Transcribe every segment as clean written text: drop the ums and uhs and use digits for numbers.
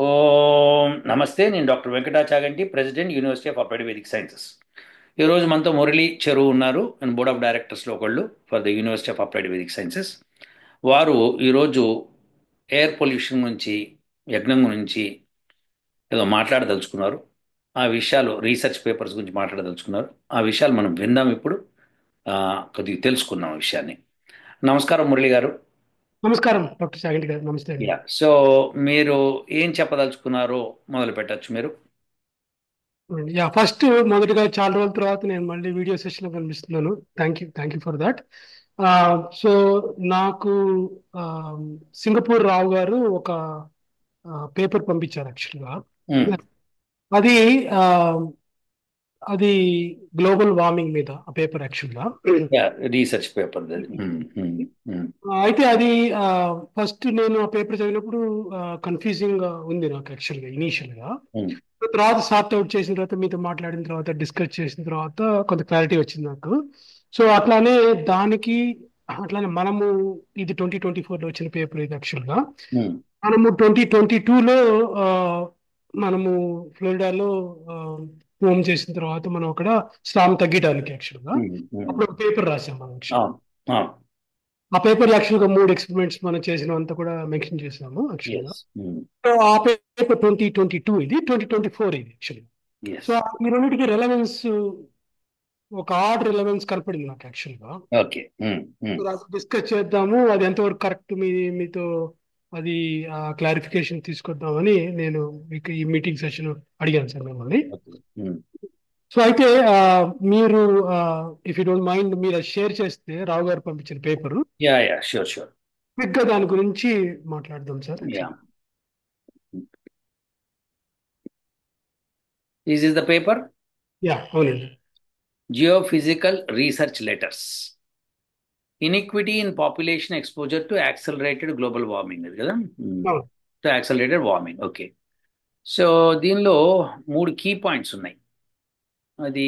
ఓం నమస్తే. నేను doctor Venkata Chaganti, president, university of applied Vedic sciences. ఈరోజు మనతో మురళి చెరువు ఉన్నారు, అండ్ బోర్డ్ ఆఫ్ డైరెక్టర్స్లో ఒకళ్ళు for the university of applied Vedic sciences. వారు ఈరోజు ఎయిర్ పొల్యూషన్ గురించి, యజ్ఞం గురించి ఏదో మాట్లాడదలుచుకున్నారు. ఆ విషయాలు రీసెర్చ్ పేపర్స్ గురించి మాట్లాడదలుచుకున్నారు. ఆ విషయాలు మనం విందాం ఇప్పుడు. కొద్దిగా తెలుసుకుందాం ఆ విషయాన్ని. నమస్కారం మురళి గారు. నమస్కారం డాక్టర్ సాగంటి గారు. నమస్తే అండి. యా, సో మీరు ఏం చెప్పదలుచుకున్నారో మొదలు పెట్టచ్చు మీరు. ఫస్ట్ మొదటిగా చాలా రోజుల తర్వాత నేను మళ్ళీ వీడియో సెషన్ లో కనిపిస్తున్నాను. Thank you for that. So నాకు ఆ, సింగపూర్ రావు గారు ఒక పేపర్ పంపించారు యాక్చువల్గా. అది ఆ, అది గ్లోబల్ వార్మింగ్ మీద ఆ పేపర్ యాక్చువల్గా. యా, రీసెర్చ్ పేపర్ అది. అయితే అది ఫస్ట్ నేను ఆ పేపర్ చదివినప్పుడు కన్ఫ్యూజింగ్ గా ఉంది నాకు యాక్చువల్గా ఇనీషియల్ గా. తర్వాత సార్ట్ అవుట్ చేసిన తర్వాత మీతో మాట్లాడిన తర్వాత డిస్కస్ చేసిన తర్వాత కొంత క్లారిటీ వచ్చింది నాకు. సో అట్లానే దానికి అట్లానే మనము ఇది 2024 లో వచ్చిన పేపర్ ఇది యాక్చువల్గా. మనము 2022లో మనము ఫ్లోరిడాలో హోమ్ చేసిన తర్వాత మనం అక్కడ స్లామ్ తగ్గడానికి యాక్చువల్గా అప్పుడు ఒక పేపర్ రాసాం మనం యాక్చువల్గా. ఆ పేపర్ యాక్చువల్గా 3 ఎక్స్పెరిమెంట్స్ మనం చేసినంత కూడా మెన్షన్ చేసాము యాక్చువల్గా. ఎస్. సో ఆ పేపర్ 2022 ఇది 2024 ఇది యాక్చువల్గా. So yes. ఈ రెండింటికి రిలవెన్స్ ఒక ఆడ్ రిలవెన్స్ కనపడింది నాకు యాక్చువల్గా. ఓకే. డిస్కస్ చేద్దాము అది ఎంతవరకు కరెక్ట్ మీతో అది క్లారిఫికేషన్ తీసుకొద్దామని నేను మీకు ఈ మీటింగ్ సెషన్ అడిగాను సార్ మిమ్మల్ని. ఓకే. సో అయితే మీరు ఇఫ్ యూ డోంట్ మైండ్ మీరు అది షేర్ చేస్తే రావు గారు పంపించిన paper yeah, yeah, sure, sure. క్విక్గా దాని గురించి మాట్లాడదాం sir yeah, actually. This is the paper. Yeah అవునండి. Geophysical research letters, inequity in population exposure to accelerated global warming, అది కదా. అవును. To accelerated warming, okay. So దీనిలో 3 కీ పాయింట్స్ ఉన్నాయి. అది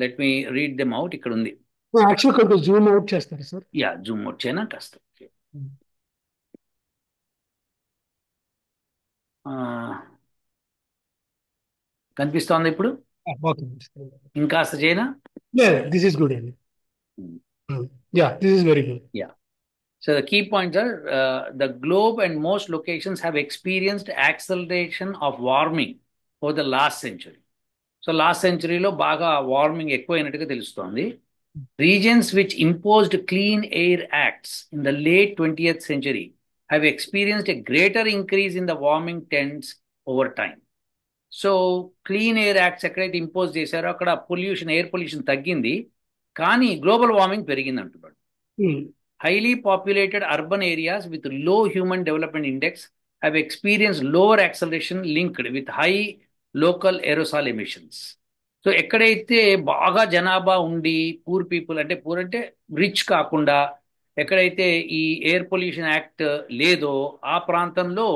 let me read them out. ఇక్కడ ఉంది. Actual కొంచెం జూమ్ అవుట్ చేస్తారు సార్. యా, జూమ్ వచ్చేనా కాస్త. కనిపిస్తోంది ఇప్పుడు. ఓకే. ఇంకాస్త చేయనా. లేదు, దిస్ ఈస్ గుడ్ అండి. Yeah, this is very good. Yeah. So the key points are the globe and most locations have experienced acceleration of warming over the last century. So last century లో బాగా warming ఎక్కువైనట్టుగా తెలుస్తోంది. Regions which imposed clean air acts in the late 20th century have experienced a greater increase in the warming trends over time. So clean air acts ఎక్కడైతే impose చేశారో అక్కడ pollution, air pollution తగ్గింది, కానీ global warming పెరిగింది అంటున్నాడు. Highly populated urban areas with low human development index have experienced lower acceleration linked with high local aerosol emissions. So ఎక్కడైతే బాగా జనాభా ఉండి, పూర్ పీపుల్ అంటే పూర్ అంటే రిచ్ కాకుండా ఎక్కడైతే ఈ ఎయిర్ పొల్యూషన్ యాక్ట్ లేదో ఆ ప్రాంతంలో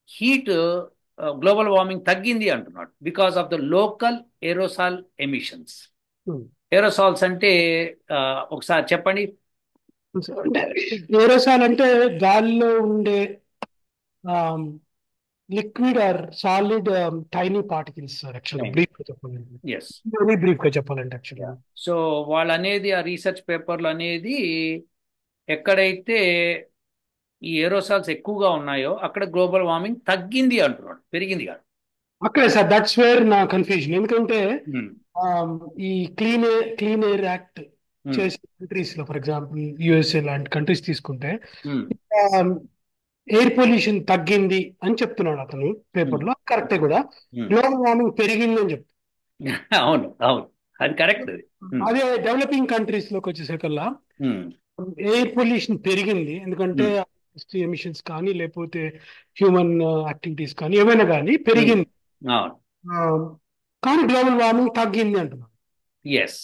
హీట్, గ్లోబల్ వార్మింగ్ తగ్గింది అంటున్నాడు, because of the local aerosol emissions. Aerosols అంటే ఒకసారి చెప్పండి. ఏరోసాల్ అంటే గాలిలో ఉండే liquid are solid tiny particles sir యాక్చువల్గా, బ్రీఫ్ గా చెప్పాలంటే. ఎస్. వెరీ బ్రీఫ్ గా చెప్పాలంటే యాక్చువల్గా. సో వాళ్ళు అనేది ఆ రీసెర్చ్ పేపర్లు అనేది ఎక్కడైతే ఈ ఏరోసాల్స్ ఎక్కువగా ఉన్నాయో అక్కడ గ్లోబల్ వార్మింగ్ తగ్గింది అంటున్నాడు, పెరిగింది కాదు. అక్కడే సార్ దట్స్ వేర్ నా కన్ఫ్యూజన్. ఎందుకంటే ఈ క్లీన్ ఎయిర్ యాక్ట్ చేసే కంట్రీస్ లో ఫర్ ఎగ్జాంపుల్ యుఎస్ఏ లాంటి కంట్రీస్ తీసుకుంటే ఎయిర్ పొల్యూషన్ తగ్గింది అని చెప్తున్నాడు అతను పేపర్ లో. కరెక్టే కూడా. గ్లోబల్ వార్మింగ్ పెరిగింది అని చెప్తాడు. అవును, అవును, అది కరెక్ట్. అదే డెవలపింగ్ కంట్రీస్ లోకి వచ్చేసరికల్లా ఎయిర్ పొల్యూషన్ పెరిగింది, ఎందుకంటే ఎమిషన్స్ కానీ లేకపోతే హ్యూమన్ యాక్టివిటీస్ కానీ ఏమైనా కానీ పెరిగింది, కానీ గ్లోబల్ వార్మింగ్ తగ్గింది అంటున్నాడు. Yes,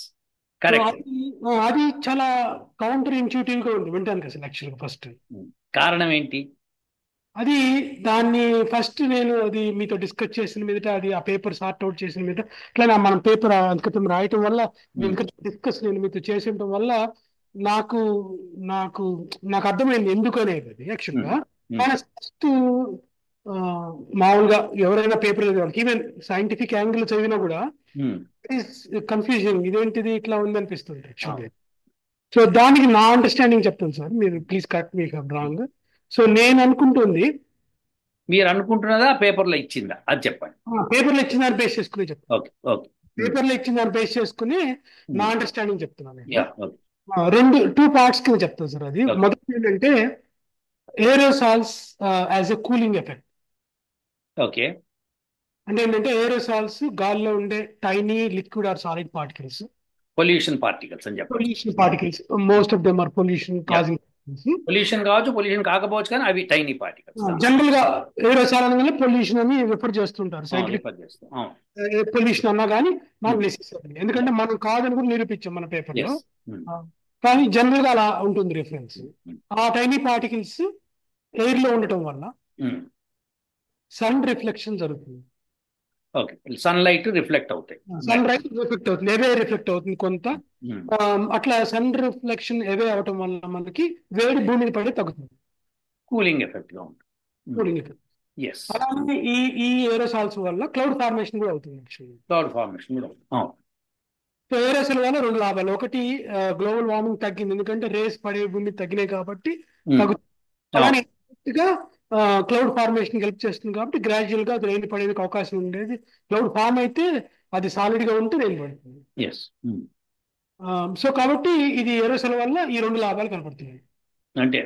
correct. అది చాలా కౌంటర్ ఇంట్యూటివ్ గా ఉంది వింటానికి అసలు యాక్చువల్గా. ఫస్ట్ కారణం ఏంటి? అది దాన్ని ఫస్ట్ నేను అది మీతో డిస్కస్ చేసిన మీదట, అది ఆ పేపర్ సార్ట్ అవుట్ చేసిన మీద ఇట్లా మనం పేపర్ అంకితం రాయటం వల్ల, డిస్కస్ నేను మీతో చేసడం వల్ల నాకు నాకు నాకు అర్థమైంది ఎందుకు అనేది. అది యాక్చువల్గా మన ఫస్ట్ మామూలుగా ఎవరైనా పేపర్ చదివాలి, ఈవెన్ సైంటిఫిక్ యాంగిల్ చదివినా కూడా కన్ఫ్యూజింగ్, ఇదేంటిది ఇట్లా ఉంది అనిపిస్తుంది యాక్చువల్లీ. సో దానికి నా అండర్స్టాండింగ్ చెప్తాను సార్, మీరు please correct me wrong. So నేను అనుకుంటుంది, మీరు అనుకుంటున్నదా పేపర్లో ఇచ్చిందా అది చెప్పండి. పేపర్లో ఇచ్చిన దాన్ని బేస్ చేసుకుని చెప్తాను. Okay okay. పేపర్లో ఇచ్చిన దాన్ని బేస్ చేసుకుని నా అండర్స్టాండింగ్ చెప్తున్నాను. Yeah okay. టూ పార్ట్స్ కింద చెప్తాను సార్. అది Okay. మొదటి ఏంటంటే aerosols as a cooling effect. Okay. అంటే ఏంటంటే ఏరోసాల్స్ గాల్లో ఉండే tiny liquid are solid particles, pollution particles అని చెప్పండి. Pollution particles, most of them or pollution causing. Pollution కావచ్చు, పొల్యూషన్ కాకపోవచ్చు, కానీ అవి టైనీ పార్టికల్స్. జనరల్ గా ఏరోసాల్ అనగానే పొల్యూషన్ అని రిఫర్ చేస్తుంటారు. సైంటిఫిక్ పొల్యూషన్ అన్నా కానీ నాట్ నెసెసరీ, ఎందుకంటే మనం కాదని కూడా నిరూపించాం మన పేపర్లో. కానీ జనరల్ గా అలా ఉంటుంది రిఫరెన్స్. ఆ టైనీ పార్టికల్స్ ఎయిర్ లో ఉండటం వల్ల సన్ రిఫ్లెక్షన్ జరుగుతుంది. ఓకే, సన్ లైట్ రిఫ్లెక్ట్ అవుతాయి. సన్ రైట్ రిఫ్లెక్ట్ అవుతుంది, ఎవే రిఫ్లెక్ట్ అవుతుంది కొంత. అట్లా సన్ రిఫ్లెక్షన్ ఎవే అవటం వల్ల మనకి వేడి భూమి మీద పడి తగ్గుతుంది, కూలింగ్ ఎఫెక్ట్ గా ఉంటుంది. Cooling effect. అలానే ఈ ఏరోసాల్స్ వల్ల క్లౌడ్ ఫార్మేషన్ కూడా అవుతుంది యాక్చువల్లీ. క్లౌడ్ ఫార్మేషన్ కూడా అవుతుంది. సో ఏరోసాల్ వల్ల రెండు లాభాలు. ఒకటి, గ్లోబల్ వార్మింగ్ తగ్గింది, ఎందుకంటే రేస్ పడే భూమి తగ్గినాయి కాబట్టి తగ్గుతుంది. అలానే క్లౌడ్ ఫార్మేషన్ హెల్ప్ చేస్తుంది కాబట్టి గ్రాడ్యువల్ గా అది రెయిన్ పడేందుకు అవకాశం ఉండేది. క్లౌడ్ ఫామ్ అయితే అది సాలిడ్ గా ఉంటే రెయిన్ పడుతుంది. సో కాబట్టి ఇది ఏరోసాల్ వల్ల ఈ రెండు లాభాలు కనపడుతున్నాయి. అంటే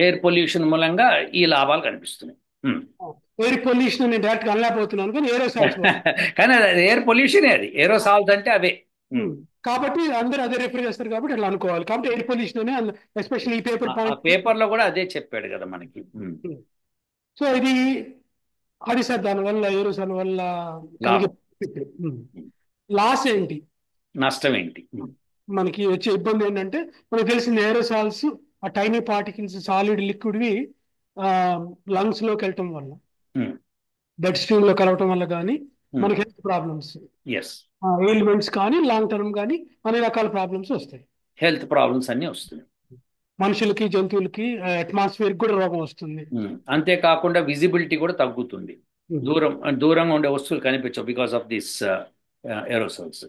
ఎయిర్ పొల్యూషన్ మూలంగా ఈ లాభాలు కనిపిస్తున్నాయి. ఎయిర్ పొల్యూషన్ నేను డైరెక్ట్ గా అనలేకపోతున్నాను, కానీ ఏరోసాల్స్ కానీ ఎయిర్ పొల్యూషన్ అది, ఏరోసాల్స్ అంటే అవే కాబట్టి అందరూ అదే రిఫర్ చేస్తారు కాబట్టి అట్లా అనుకోవాలి. కాబట్టి ఎయిర్ పొల్యూషన్ అనే ఎస్పెషల్లీ ఈ పేపర్ లో కూడా అదే చెప్పాడు కదా మనకి. సో ఇది అది సార్, దానివల్ల ఏరోసాల్ వల్ల లాస్ ఏంటి, నష్టం ఏంటి, మనకి వచ్చే ఇబ్బంది ఏంటంటే, మనకు తెలిసింది ఏరోసాల్స్ ఆ టైనీ పార్టికల్స్ సాలిడ్ లిక్విడ్వి లంగ్స్ లోకి వెళ్ళటం వల్ల, బ్లడ్ స్ట్రీమ్ లో కలవటం వల్ల కానీ మనకి హెల్త్ ప్రాబ్లమ్స్, ఎయిల్మెంట్స్ కానీ లాంగ్ టర్మ్ కానీ అనే రకాల ప్రాబ్లమ్స్ వస్తాయి. హెల్త్ ప్రాబ్లమ్స్ అన్ని వస్తున్నాయి మనుషులకి, జంతువులకి, అట్మాస్ఫియర్ కూడా రోగం వస్తుంది. అంతేకాకుండా విజిబిలిటీ కూడా తగ్గుతుంది, దూరంగా ఉండే వస్తువులు కనిపించవు బికాస్ ఆఫ్ దిస్ ఏరోసాల్స్.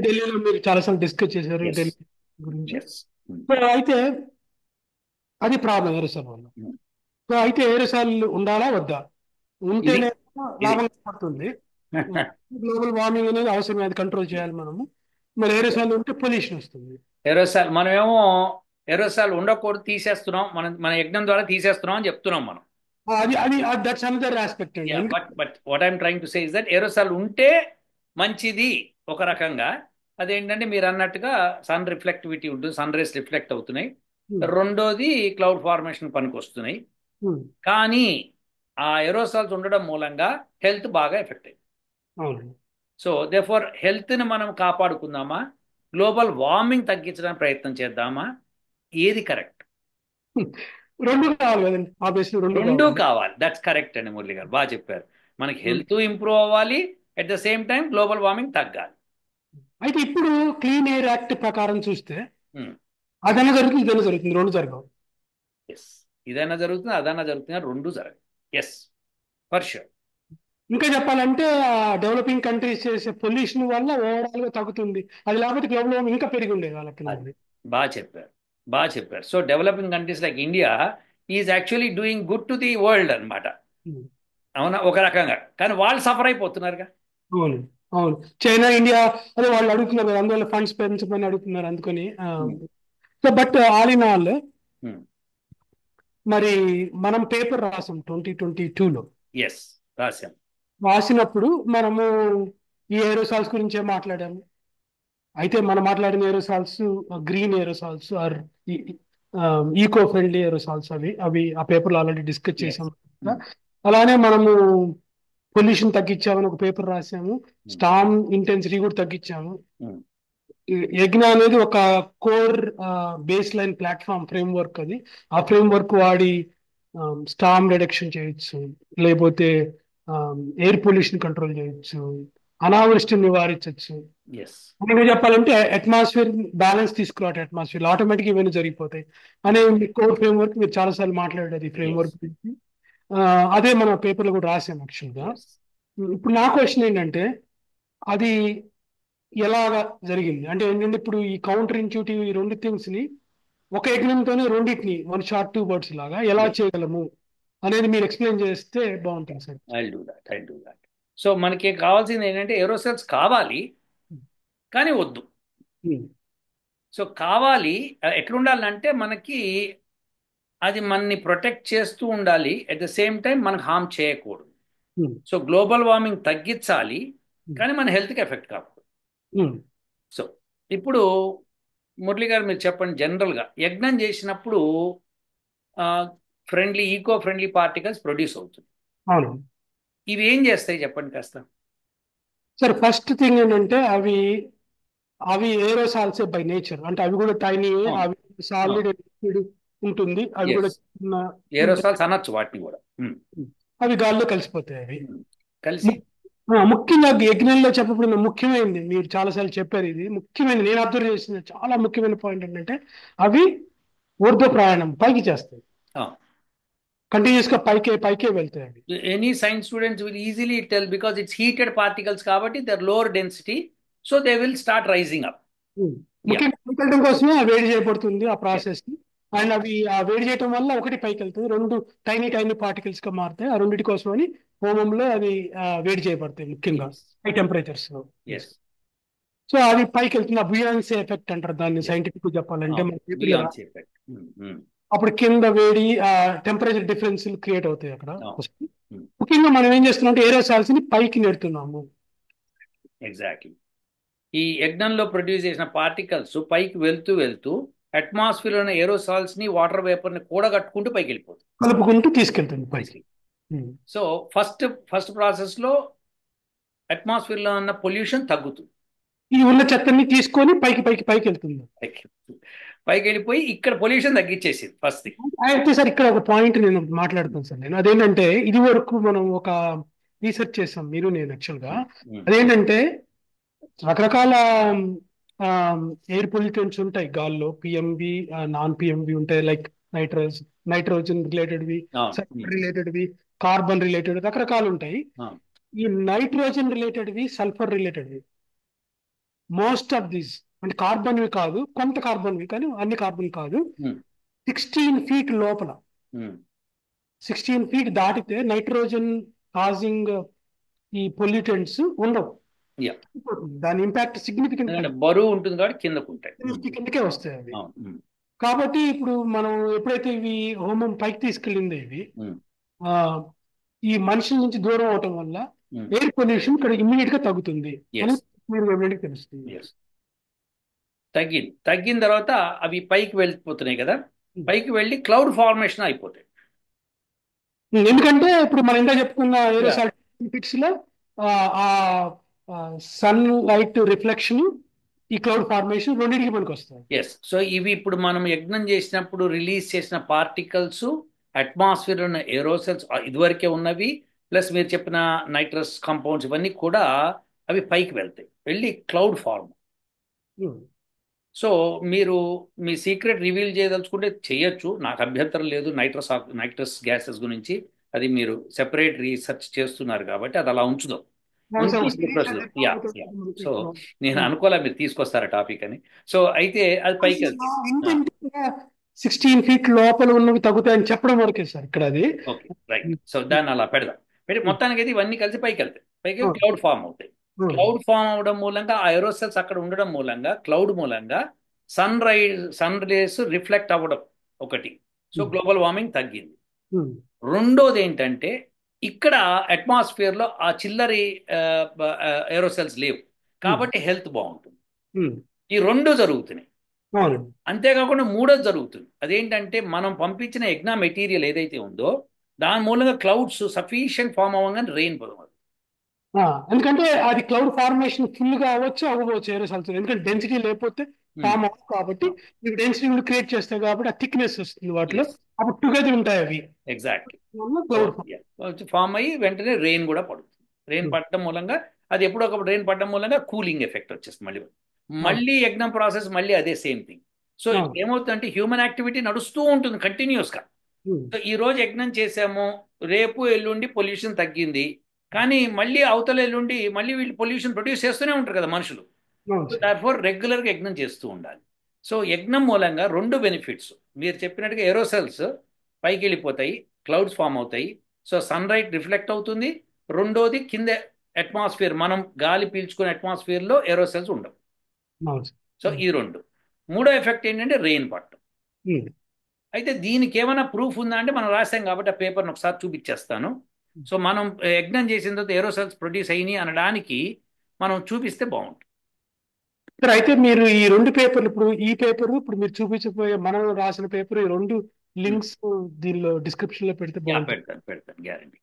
ఢిల్లీలో మీరు చాలాసార్లు డిస్కస్ చేశారు ఢిల్లీ గురించి. అయితే అది ప్రాబ్లం ఏరోసాల్ వల్ల. సో అయితే ఏరోసాల్ ఉండాలా వద్దా, ఉంటేనే లాభం పడుతుంది. గ్లోబల్ వార్మింగ్ అనేది అవసరం, అది కంట్రోల్ చేయాలి మనము. మరి ఏరోసాల్ ఉంటే పొల్యూషన్ వస్తుంది. ఏరోసాల్ మనమేమో ఏరోసాల్ ఉండకూడదు, తీసేస్తున్నాం, మన యజ్ఞం ద్వారా తీసేస్తున్నాం అని చెప్తున్నాం మనం. అది that's another aspect. But what I'm trying to say is that aerosol ఉంటే మంచిది ఒక రకంగా. అదేంటంటే మీరు అన్నట్టుగా సన్ రిఫ్లెక్టివిటీ ఉంటుంది, సన్ రేస్ రిఫ్లెక్ట్ అవుతున్నాయి. రెండోది క్లౌడ్ ఫార్మేషన్ పనికి వస్తున్నాయి. కానీ ఆ ఏరోసాల్స్ ఉండడం మూలంగా హెల్త్ బాగా ఎఫెక్ట్ అయింది. సో దేర్ఫోర్ హెల్త్ని మనం కాపాడుకుందామా, గ్లోబల్ వార్మింగ్ తగ్గించడానికి ప్రయత్నం చేద్దామా, ఏది కరెక్ట్? రెండు కావాలి. దట్స్ కరెక్ట్ అండి మురళి గారు, బాగా చెప్పారు. మనకి హెల్త్ ఇంప్రూవ్ అవ్వాలి, at the same time global warming తగ్గాలి. అయితే ఇప్పుడు క్లీన్ ఎయిర్ యాక్ట్ ప్రకారం చూస్తే అదైనా జరుగుతుంది, ఇదైనా జరుగుతుంది, రెండు జరగవు. ఇదైనా జరుగుతుంది, అదైనా జరుగుతుంది, రెండు జరగదు. Yes, for sure. ఇంకా చెప్పాలంటే డెవలపింగ్ కంట్రీస్ చేసే పొల్యూషన్ వల్ల ఓవరాల్ గా తగ్గుతుంది, అది లేకపోతే గ్లోబల్ వార్మింగ్ ఇంకా పెరిగి ఉండేది వాళ్ళకి. బాగా చెప్పారు. So developing countries like India is actually doing good to the world అనమాట. అవునా, ఒక రకంగా. కానీ వాళ్ళు సఫర్ అయిపోతున్నారుగా. అవును, చైనా, ఇండియా అదే వాళ్ళు అడుగుతున్నారు, అందువల్ల ఫండ్స్ పెంచమని అడుగుతున్నారు, అందుకని. So but all in all, మరి మనం పేపర్ రాసాం 2022లో. రాసినప్పుడు మనము ఈ ఏరోసాల్స్ గురించే మాట్లాడాము. అయితే మనం మాట్లాడిన aerosols green aerosols or eco friendly aerosols, అవి ఆ పేపర్లో ఆల్రెడీ డిస్కస్ చేసాము. అలానే మనము పొల్యూషన్ తగ్గించామని ఒక పేపర్ రాసాము, స్టార్మ్ ఇంటెన్సిటీ కూడా తగ్గించాము. యజ్ఞ అనేది ఒక core base line platform framework, అది ఆ ఫ్రేమ్వర్క్ వాడి స్టార్మ్ రిడక్షన్ చేయొచ్చు, లేకపోతే ఎయిర్ పొల్యూషన్ కంట్రోల్ చేయొచ్చు, అనావృష్టిని నివారించవచ్చు. ఇంకా చెప్పాలంటే అట్మాస్ఫియర్ బ్యాలెన్స్ తీసుకురావటం, అట్మాస్ఫియర్ ఆటోమేటిక్ ఇవన్నీ జరిగిపోతాయి అనే కోర్ ఫ్రేమ్వర్క్ మీరు చాలాసార్లు మాట్లాడారు ఈ ఫ్రేమ్వర్క్ గురించి. అదే మన పేపర్లో కూడా రాసాం యాక్చువల్గా. yes. ఇప్పుడు నా క్వశ్చన్ ఏంటంటే అది ఎలాగా జరిగింది అంటే ఏంటంటే ఇప్పుడు ఈ కౌంటర్ ఇంట్యూటివ్ ఈ రెండు థింగ్స్ ని ఒక యజ్ఞంతోనే రెండింటిని వన్ షార్ట్ టూ బర్డ్స్ లాగా ఎలా Yes, చేయగలము అనేది మీరు ఎక్స్ప్లెయిన్ చేస్తే బాగుంటుంది sir. I'll do that. So మనకి కావాల్సింది ఏంటంటే ఏరోసెల్స్ కావాలి కానీ వద్దు. సో కావాలి ఎట్లుండాలంటే మనకి అది మనని ప్రొటెక్ట్ చేస్తూ ఉండాలి, అట్ ద సేమ్ టైం మనకు హామ్ చేయకూడదు. సో గ్లోబల్ వార్మింగ్ తగ్గించాలి కానీ మన హెల్త్కి ఎఫెక్ట్ కాకూడదు. సో ఇప్పుడు మురళి గారు మీరు చెప్పండి, జనరల్గా యజ్ఞం చేసినప్పుడు ఈకో ఫ్రెండ్లీ పార్టికల్స్ ప్రొడ్యూస్ అవుతుంది. అవును ఇవి ఏం చేస్తాయి చెప్పండి కాస్త. సార్ ఫస్ట్ థింగ్ ఏంటంటే అవి అవి ఏరోసాల్సే బై నేచర్ అంటే అవి కూడా టైనీ, అవి సాలిడ్ లిక్విడ్ ఉంటుంది, అవి కూడా చిన్న ఏరోసాల్స్ అనొచ్చు వాటిని కూడా. అవి గాల్లో కలిసిపోతాయి. అవి కలిసి ముఖ్యంగా యజ్ఞంలో చెప్పబడిన ముఖ్యమైనది మీరు చాలాసార్లు చెప్పారు, ఇది ముఖ్యమైనది నేను అబ్జర్వ్ చేసిన చాలా ముఖ్యమైన పాయింట్ ఏంటంటే అవి ఊర్ధ్వ ప్రయాణం పైకి చేస్తాయి, కంటిన్యూస్ గా పైకే వెళ్తాయి. అవి any science students will easily tell because it's heated particles కాబట్టి their lower density, so they will start rising up. ముఖ్యంగా పైకి వెళ్ళడం కోసమే ఆ వేడి చేయబడుతుంది ఆ ప్రాసెస్. అండ్ అవి ఆ వేడి చేయడం వల్ల ఒకటి పైకి వెళ్తుంది, రెండు టైనీ పార్టికల్స్ గా మారుతాయి. ఆ రెండింటి కోసమని హోమంలో అవి వేడి చేయబడతాయి ముఖ్యంగా హై టెంపరేచర్స్ లో. సో అది పైకి వెళ్తుంది, ఆ బుయాన్సీ ఎఫెక్ట్ అంటారు దాన్ని సైంటిఫిక్ చెప్పాలంటే. అప్పుడు కింద వేడి టెంపరేచర్ డిఫరెన్స్ క్రియేట్ అవుతాయి అక్కడ. ముఖ్యంగా మనం ఏం చేస్తున్నాం అంటే ఏరోసాల్స్ ని పైకి నెడుతున్నాము. ఎగ్జాక్ట్లీ. ఈ యజ్ఞంలో ప్రొడ్యూస్ చేసిన పార్టికల్స్ పైకి వెళ్తూ వెళ్తూ అట్మాస్ఫియర్ లో ఉన్న ఏరోసాల్స్ ని వాటర్ వేపర్ ని కూడగట్టుకుంటూ పైకి వెళ్ళిపోతుంది, కలుపుకుంటూ తీసుకెళ్తుంది పైకి. సో ఫస్ట్ ప్రాసెస్ లో అట్మాస్ఫియర్ లో ఉన్న పొల్యూషన్ తగ్గుతుంది, ఈ ఉన్న చెత్తని తీసుకొని పైకి వెళ్తుంది, పైకి వెళ్ళిపోయి ఇక్కడ పొల్యూషన్ తగ్గించేసింది ఫస్ట్ థింగ్. అయితే సార్ ఇక్కడ ఒక పాయింట్ నేను మాట్లాడుతాను సార్. నేను అదేంటంటే ఇది వరకు మనం ఒక రీసెర్చ్ చేసాం మీరు నేను యాక్చువల్ గా. అదేంటంటే రకరకాల ఎయిర్ పొల్యూటెంట్స్ ఉంటాయి గాల్లో, పిఎంవి నాన్ పిఎంవి ఉంటాయి, లైక్ నైట్రోజన్ రిలేటెడ్వి, సల్ఫర్ రిలేటెడ్వి, కార్బన్ రిలేటెడ్ రకరకాలు ఉంటాయి. ఈ నైట్రోజన్ రిలేటెడ్వి, సల్ఫర్ రిలేటెడ్వి మోస్ట్ ఆఫ్ దీస్ అంటే కార్బన్వి కాదు, కొంత కార్బన్వి కానీ అన్ని కార్బన్ కాదు, 16 feet లోపల 16 feet దాటితే నైట్రోజన్ కాజింగ్ ఈ పొల్యూటెంట్స్ ఉండవు. దాని ఇంపాక్ట్ సిగ్నిఫికెంట్ బరువు ఉంటుంది కాబట్టి కిందకే వస్తాయి అవి. కాబట్టి ఇప్పుడు మనం ఎప్పుడైతే ఇవి హోమం పైకి తీసుకెళ్ళింది ఇవి ఈ మనుషుల నుంచి దూరం అవటం వల్ల ఎయిర్ పొల్యూషన్ ఇక్కడ ఇమ్మీడియట్ గా తగ్గుతుంది అని తెలుస్తుంది. తగ్గిన తర్వాత అవి పైకి వెళ్ళిపోతున్నాయి కదా, పైకి వెళ్ళి క్లౌడ్ ఫార్మేషన్ అయిపోతాయి. ఎందుకంటే ఇప్పుడు మనం ఇంకా చెప్పుకున్న ఏరోసాల్స్ లో సన్ లైట్ రిఫ్లెక్షన్, ఈ క్లౌడ్ ఫార్మేషన్ రెండింటికి మనకు వస్తాయి. సో ఇవి ఇప్పుడు మనం యజ్ఞం చేసినప్పుడు రిలీజ్ చేసిన పార్టికల్స్ అట్మాస్ఫియర్ ఉన్న ఏరోసెల్స్ ఇదివరకే ఉన్నవి, ప్లస్ మీరు చెప్పిన నైట్రస్ కాంపౌండ్స్ ఇవన్నీ కూడా అవి పైకి వెళ్తాయి, వెళ్ళి క్లౌడ్ ఫార్మ్. సో మీరు మీ సీక్రెట్ రివీల్ చేయదలుచుకుంటే చేయొచ్చు, నాకు అభ్యంతరం లేదు. నైట్రస్ గ్యాసెస్ గురించి అది మీరు సెపరేట్ రీసెర్చ్ చేస్తున్నారు కాబట్టి అది అలా ఉంచుదాం. సో నేను అనుకోలే మీరు తీసుకొస్తారా టాపిక్ అని. సో అయితే అది పైకి 16 feet లోపల ఉన్నవి తగ్గుతాయని చెప్పడం వరకే సార్ ఇక్కడ అది. Okay right. సో దాన్ని అలా పెడదాం. మొత్తానికి అయితే ఇవన్నీ కలిసి పైకి వెళ్తాయి, పైకి క్లౌడ్ ఫామ్ అవుతాయి. క్లౌడ్ ఫామ్ అవడం మూలంగా ఆ ఏరోసెల్స్ అక్కడ ఉండడం మూలంగా క్లౌడ్ మూలంగా సన్ రేస్ రిఫ్లెక్ట్ అవ్వడం ఒకటి. సో గ్లోబల్ వార్మింగ్ తగ్గింది. రెండోది ఏంటంటే ఇక్కడ అట్మాస్ఫియర్ లో ఆ చిల్లరి ఏరోసెల్స్ లేవు కాబట్టి హెల్త్ బాగుంటుంది. ఈ రెండు జరుగుతున్నాయి. అంతేకాకుండా మూడోది జరుగుతుంది, అదేంటంటే మనం పంపించిన యజ్ఞ మెటీరియల్ ఏదైతే ఉందో దాని మూలంగా క్లౌడ్స్ సఫిషియెంట్ ఫామ్ అవ్వగానే రెయిన్ పడదు. ఎందుకంటే అది క్లౌడ్ ఫార్మేషన్ ఫుల్ గా అవ్వచ్చు ఏరోసాల్స్, ఎందుకంటే డెన్సిటీ లేకపోతే ఫామ్ అవ్వదు. కాబట్టి మీకు డెన్సిటీ క్రియేట్ చేస్తాయి కాబట్టి ఆ థిక్నెస్ వస్తుంది వాటిలో, అప్పుడు టుగెదర్ ఉంటాయి అవి. ఎగ్జాక్ట్లీ ఫామ్ అయ్యి వెంటనే రెయిన్ కూడా పడుతుంది. రెయిన్ పడటం మూలంగా అది ఎప్పుడొకప్పుడు రెయిన్ పడడం మూలంగా కూలింగ్ ఎఫెక్ట్ వచ్చేస్తుంది. మళ్ళీ యజ్ఞం ప్రాసెస్ మళ్ళీ అదే సేమ్ థింగ్. సో ఏమవుతుందంటే హ్యూమన్ యాక్టివిటీ నడుస్తూ ఉంటుంది కంటిన్యూస్ గా. సో ఈ రోజు యజ్ఞం చేసాము, రేపు ఎల్లుండి పొల్యూషన్ తగ్గింది, కానీ మళ్ళీ అవతల ఎల్లుండి మళ్ళీ వీళ్ళు పొల్యూషన్ ప్రొడ్యూస్ చేస్తూనే ఉంటారు కదా మనుషులు. అవును సార్. దార్ఫోర్ రెగ్యులర్గా యజ్ఞం చేస్తూ ఉండాలి. సో యజ్ఞం మూలంగా రెండు బెనిఫిట్స్ మీరు చెప్పినట్టుగా ఏరోసెల్స్ పైకి వెళ్ళిపోతాయి, క్లౌడ్స్ ఫామ్ అవుతాయి, సో సన్ లైట్ రిఫ్లెక్ట్ అవుతుంది. రెండోది కింద అట్మాస్ఫియర్, మనం గాలి పీల్చుకునే అట్మాస్ఫియర్లో ఏరోసెల్స్ ఉండవు. అవును సార్. సో ఈ రెండు. మూడో ఎఫెక్ట్ ఏంటంటే రెయిన్ పట్టడం. ఉమ్. అయితే దీనికి ఏమైనా ప్రూఫ్ ఉందా అంటే మనం రాసాం కాబట్టి ఆ పేపర్ని ఒకసారి చూపించేస్తాను. సో మనం యజ్ఞం చేసిన తర్వాత ఏరోసెల్స్ ప్రొడ్యూస్ అయినాయి అనడానికి మనం చూపిస్తే బాగుంటుంది. సార్ అయితే మీరు ఈ రెండు పేపర్లు, ఇప్పుడు ఈ పేపర్, ఇప్పుడు మీరు చూపించబోయే మనం రాసిన పేపర్, ఈ రెండు లింక్స్ దీనిలో డిస్క్రిప్షన్ లో పెడితే బాగుంటుంది. పెడతాను గ్యారంటీ.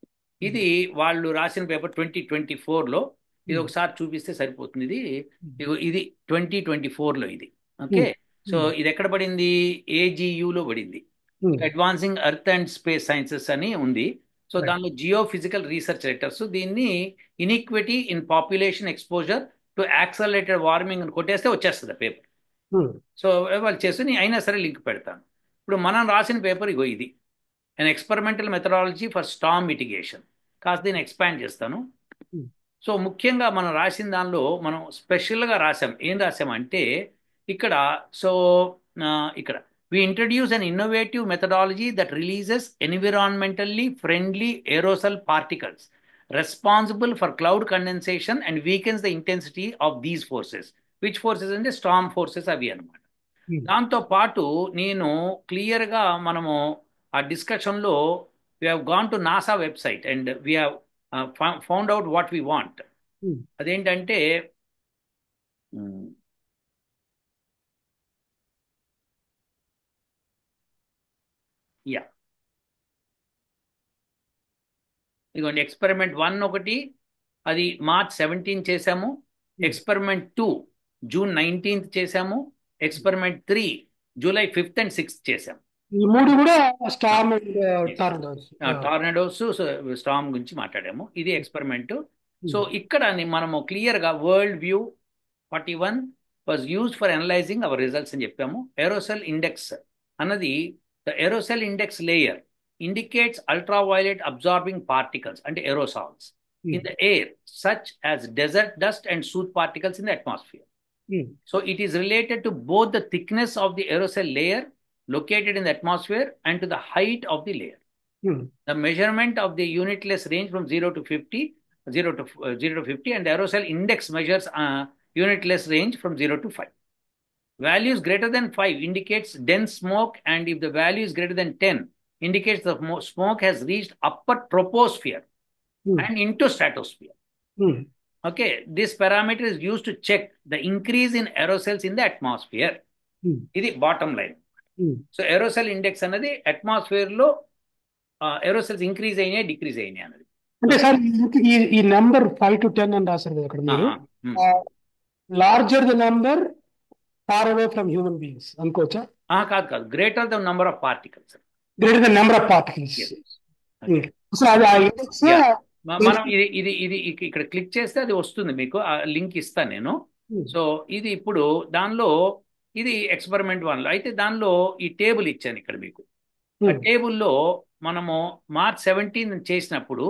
ఇది వాళ్ళు రాసిన పేపర్ 2024లో. ఇది ఒకసారి చూపిస్తే సరిపోతుంది. ఇది 2024లో ఇది. ఓకే. సో ఇది ఎక్కడ పడింది? ఏజీయూలో పడింది. Advancing earth and space sciences అని ఉంది. సో దానిలో జియో ఫిజికల్ రీసెర్చ్ లెటర్స్, దీన్ని iniquity in population exposure to accelerated warming అని కొట్టేస్తే వచ్చేస్తుంది ఆ పేపర్. సో వాళ్ళు చేసి అయినా సరే లింక్ పెడతాను. ఇప్పుడు మనం రాసిన పేపర్ ఇగో ఇది, an experimental methodology for storm mitigation. కాస్త దీన్ని ఎక్స్పాండ్ చేస్తాను. సో ముఖ్యంగా మనం రాసిన దానిలో మనం స్పెషల్గా రాసాం. ఏం రాసామంటే ఇక్కడ, సో ఇక్కడ we introduce an innovative methodology that releases environmentally friendly aerosol particles responsible for cloud condensation and weakens the intensity of these forces. Which forces అంటే స్టార్మ్ ఫోర్సెస్ అవి అనమాట. దాంతో పాటు నేను క్లియర్గా మనము ఆ డిస్కషన్లో we have gone to NASA website and we have found out what we want. అదేంటంటే ఇదిగోండి, ఎక్స్పెరిమెంట్ 1 ఒకటి, అది March 17 చేసాము. ఎక్స్పెరిమెంట్ 2 June 19 చేసాము. Experiment 3 July 5th and 6th చేసాము. ఈ మూడు కూడా స్టార్మ్ టార్నడోస్, స్టార్మ్ గురించి మాట్లాడాము. ఇది ఎక్స్పెరిమెంట్. సో ఇక్కడ మనము క్లియర్గా world view 41 was used for analysing our results అని చెప్పాము. ఏరోసెల్ ఇండెక్స్ అన్నది, the aerosol index layer indicates ultraviolet absorbing particles and aerosols in the air, such as desert dust and soot particles in the atmosphere. So it is related to both the thickness of the aerosol layer located in the atmosphere and to the height of the layer. The measurement of the unitless range from 0 to 50 and the aerosol index measures unitless range from 0 to 5. Values greater than 5 indicates dense smoke, and if the value is greater than 10 indicates the smoke has reached upper troposphere and into stratosphere. Okay, this parameter is used to check the increase in aerosols in the atmosphere. This is bottom line. So aerosol index anadi atmosphere lo aerosols increase ayina decrease ayina anadi. అంటే sir ఈ number 5 to 10 అని రాశారు కదా అక్కడ మీరు, larger the number far away from human beings అనుకోవచ్చా? కాదు, greater the number of particles. Greater the number of particles. So మనం ఇది ఇక్కడ క్లిక్ చేస్తే అది వస్తుంది, మీకు ఆ లింక్ ఇస్తాను నేను. సో ఇది ఇప్పుడు దానిలో ఇది ఎక్స్పెరిమెంట్ 1లో అయితే దానిలో ఈ టేబుల్ ఇచ్చాను ఇక్కడ మీకు. ఆ టేబుల్లో మనము March 17 చేసినప్పుడు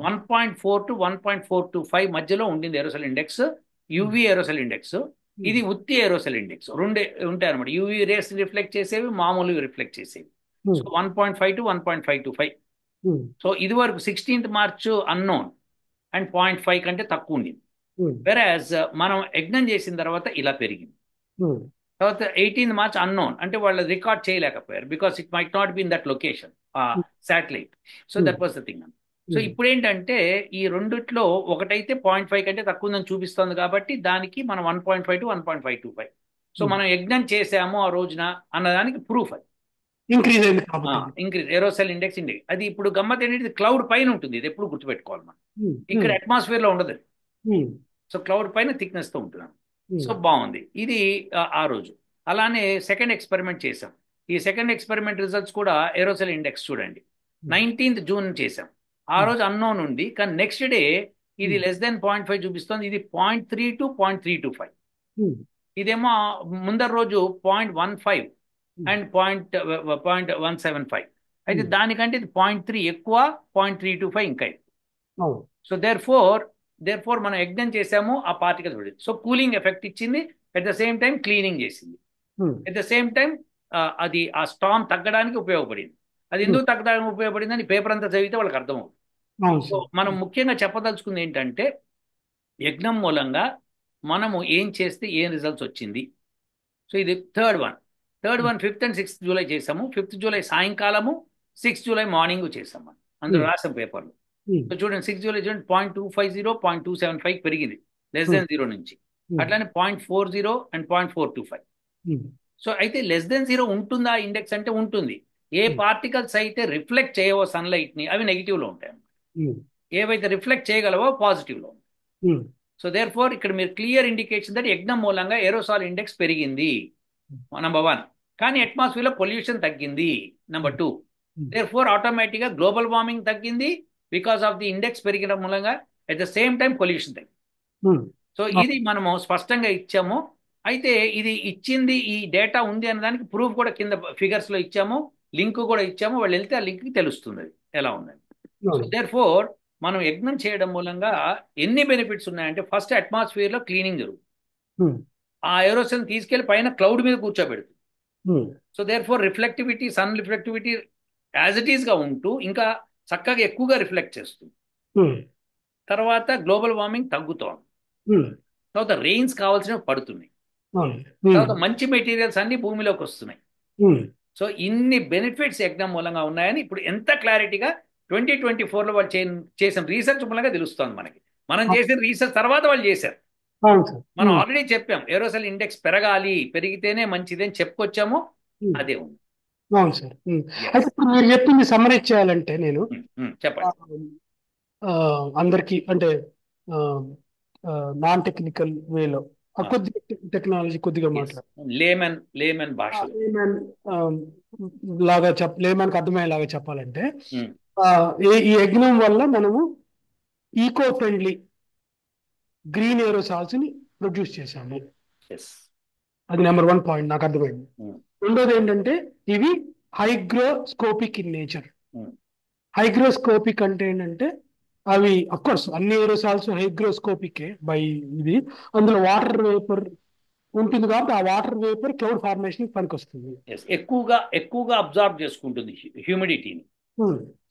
1.4 to 1.425 మధ్యలో ఉండింది aerosol index, UV aerosol index. ఇది ఉత్తి ఏరోసెల్ ఇండెక్స్, రెండే ఉంటాయి అనమాట. యువి రేస్ రిఫ్లెక్ట్ చేసేవి, మామూలుగా రిఫ్లెక్ట్ చేసేవి. So 1.5 to 1.525. సో ఇది వరకు 16th March అన్నోన్ అండ్ 0.5 కంటే తక్కువ ఉండింది. వెరాజ్ మనం యజ్ఞం చేసిన తర్వాత ఇలా పెరిగింది. తర్వాత 18th March అన్నోన్, అంటే వాళ్ళు రికార్డ్ చేయలేకపోయారు because it might not be in that location satellite. So that was the thing. So ఇప్పుడు ఏంటంటే ఈ రెండిట్లో ఒకటైతే 0.5 కంటే తక్కువ ఉందని చూపిస్తుంది కాబట్టి దానికి మనం 1.5 to 1.525. సో మనం యజ్ఞం చేసాము ఆ రోజున అన్నదానికి ప్రూఫ్ అది. ఇంక్రీజ్ అయింది, ఇంక్రీజ్ ఏరోసెల్ ఇండెక్స్ ఇండెక్స్. అది ఇప్పుడు గమ్మత్ ఏంటంటే క్లౌడ్ పైన ఉంటుంది, ఇది ఎప్పుడు గుర్తుపెట్టుకోవాలి మనం. ఇక్కడ అట్మాస్ఫియర్ లో ఉండదు. సో క్లౌడ్ పైన థిక్నెస్ తో ఉంటున్నాం. సో బాగుంది ఇది ఆ రోజు. అలానే సెకండ్ ఎక్స్పెరిమెంట్ చేసాం. ఈ సెకండ్ ఎక్స్పెరిమెంట్ రిజల్ట్స్ కూడా ఏరోసెల్ ఇండెక్స్ చూడండి, 19th June చేసాం. ఆ రోజు అన్నోన్ ఉంది, కానీ నెక్స్ట్ డే ఇది లెస్ దెన్ 0.5 చూపిస్తుంది. ఇది 0.3 to 0.325. ఇదేమో ముందర రోజు 0.15 and 0.175. అయితే దానికంటే ఇది 0.3 ఎక్కువ, 0.325 ఇంకా ఎక్కువ. అవును. సో దేర్ ఫోర్ మనం యజ్ఞం చేసాము, ఆ పార్టికల్స్ పడింది. సో కూలింగ్ ఎఫెక్ట్ ఇచ్చింది, at the same time cleaning చేసింది, అట్ ద సేమ్ టైం అది ఆ స్టామ్ తగ్గడానికి ఉపయోగపడింది. అది ఎందుకు తగ్గడానికి ఉపయోగపడిందని పేపర్ అంతా చదివితే వాళ్ళకి అర్థమవుతుంది. అవును సో సార్. మనం ముఖ్యంగా చెప్పదలుచుకుంది ఏంటంటే, యజ్ఞం మూలంగా మనము ఏం చేస్తే ఏం రిజల్ట్స్ వచ్చింది. సో ఇది third one 5th and 6th July చేసాము. 5th జూలై సాయంకాలము, 6th జూలై మార్నింగ్ చేసాం మనం. అందులో రాసాం పేపర్లో. సో చూడండి 6th జూలై చూడండి 0.250, 0.275 పెరిగింది లెస్ దెన్ 0 నుంచి. అట్లానే 0.40 and 0.425. సో అయితే లెస్ దెన్ 0 ఉంటుందా ఇండెక్స్ అంటే ఉంటుంది. ఏ పార్టికల్స్ అయితే రిఫ్లెక్ట్ చేయవో సన్లైట్ ని అవి నెగిటివ్ లో ఉంటాయి, ఏవైతే రిఫ్లెక్ట్ చేయగలవో పాజిటివ్ లో ఉంటాయి. సో దేర్ ఫోర్ ఇక్కడ మీరు క్లియర్ ఇండికేషన్ దట్ యజ్ఞం మూలంగా ఏరోసాల్ ఇండెక్స్ పెరిగింది, నంబర్ 1. కానీ అట్మాస్ఫియర్ లో పొల్యూషన్ తగ్గింది, నంబర్ 2. దేర్ ఫోర్ ఆటోమేటిక్ గా గ్లోబల్ వార్మింగ్ తగ్గింది బికాస్ ఆఫ్ ది ఇండెక్స్ పెరిగిన మూలంగా. At the same time pollution తగ్గింది. సో ఇది మనము స్పష్టంగా ఇచ్చాము. అయితే ఇది ఇచ్చింది, ఈ డేటా ఉంది అనే దానికి ప్రూఫ్ కూడా కింద ఫిగర్స్ లో ఇచ్చాము, లింక్ కూడా ఇచ్చాము. వాళ్ళు వెళ్తే ఆ లింక్ కి తెలుస్తుంది ఎలా ఉందని. సో దేర్ ఫోర్ మనం యజ్ఞం చేయడం మూలంగా ఎన్ని బెనిఫిట్స్ ఉన్నాయంటే, ఫస్ట్ అట్మాస్ఫియర్ లో క్లీనింగ్ జరుగుతుంది. ఆ ఏరోసన్ తీసుకెళ్లి పైన క్లౌడ్ మీద కూర్చోబెడుతుంది. So therefore reflectivity, sun reflectivity as it is గా ఉంటూ ఇంకా చక్కగా ఎక్కువగా రిఫ్లెక్ట్ చేస్తుంది. తర్వాత గ్లోబల్ వార్మింగ్ తగ్గుతోంది. తర్వాత రెయిన్స్ కావాల్సినవి పడుతున్నాయి. తర్వాత మంచి మెటీరియల్స్ అన్ని భూమిలోకి వస్తున్నాయి. సో ఇన్ని బెనిఫిట్స్ యజ్ఞం మూలంగా ఉన్నాయని ఇప్పుడు ఎంత క్లారిటీగా 2024లో వాళ్ళు చేసిన రీసెర్చ్ మూలంగా తెలుస్తోంది మనకి. మనం చేసిన రీసెర్చ్ తర్వాత వాళ్ళు చేశారు. మనం ఆల్రెడీ చెప్పాం ఏరోసెల్ ఇండెక్స్ పెరగాలి, పెరిగితేనే మంచిది అని చెప్పుకొచ్చాము, అదే ఉంది. అవును సార్. అయితే ఇప్పుడు మీరు చెప్పింది సమ్మరైజ్ చేయాలంటే నేను చెప్పండి. అందరికి అంటే నాన్ టెక్నికల్ వేలో కొద్దిగా టెక్నాలజీ కొద్దిగా మాట్లాడు, లేమన్ భాష లేమన్కి అర్థమయ్యేలాగా చెప్పాలంటే ఈ యజ్ఞం వల్ల మనము ఈకో ఫ్రెండ్లీ గ్రీన్ ఏరోసాల్స్ ని ప్రొడ్యూస్ చేశాము. అది నెంబర్ 1 పాయింట్ నాకు అర్థమైంది. రెండోది ఏంటంటే ఇవి హైగ్రోస్కోపిక్ ఇన్ నేచర్. హైగ్రోస్కోపిక్ అంటే ఏంటంటే అవి అఫ్కోర్స్ అన్ని ఏరోసాల్స్ హైగ్రోస్కోపిక్ బై ఇది, అందులో వాటర్ వేపర్ ఉంటుంది కాబట్టి ఆ వాటర్ వేపర్ క్లౌడ్ ఫార్మేషన్ పనికి వస్తుంది. ఎక్కువగా అబ్జార్బ్ చేసుకుంటుంది హ్యూమిడిటీని.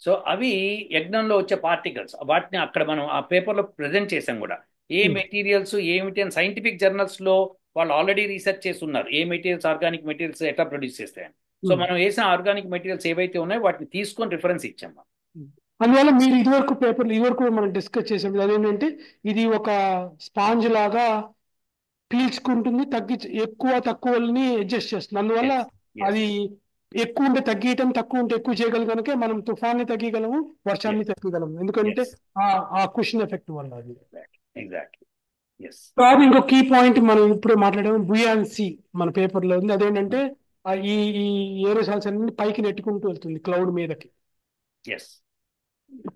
సో అవి యజ్ఞంలో వచ్చే పార్టికల్స్, వాటిని అక్కడ మనం ఆ పేపర్లో ప్రజెంట్ చేసాం కూడా. ఏ మెటీరియల్స్ ఏమిటి అని సైంటిఫిక్ జర్నల్స్ లో వాళ్ళు ఆల్రెడీ రీసెర్చ్ చేసి ఉన్నారు, ఏ మెటీరియల్స్ ఆర్గానిక్ మెటీరియల్స్ ఎట్లా ప్రొడ్యూస్ చేస్తాయని. సో మనం వేసిన ఆర్గానిక్ మెటీరియల్స్ ఏవైతే ఉన్నాయో వాటిని తీసుకొని రిఫరెన్స్ ఇచ్చాం. అందువల్ల మీరు ఇదివరకు మనం డిస్కస్ చేసాం అదేంటంటే ఇది ఒక స్పాంజ్ లాగా పీల్చుకుంటుంది, ఎక్కువ తక్కువని అడ్జస్ట్ చేస్తుంది. అందువల్ల అది ఎక్కువ ఉంటే తగ్గియటం, తక్కువ ఉంటే ఎక్కువ చేయగలం కనుక మనం తుఫాన్ని తగ్గగలము, వర్షాన్ని తగ్గగలము, ఎందుకంటే ఆ కుషన్ ఎఫెక్ట్ వల్ల. అది కాదు. ఇంకో కీ పాయింట్ మనం ఇప్పుడు మాట్లాడాము, బుయాన్సీ మన పేపర్ లో ఉంది. అదేంటంటే ఈ ఏరోసాల్స్ అన్ని పైకి నెట్టుకుంటూ వెళ్తుంది క్లౌడ్ మీదకి.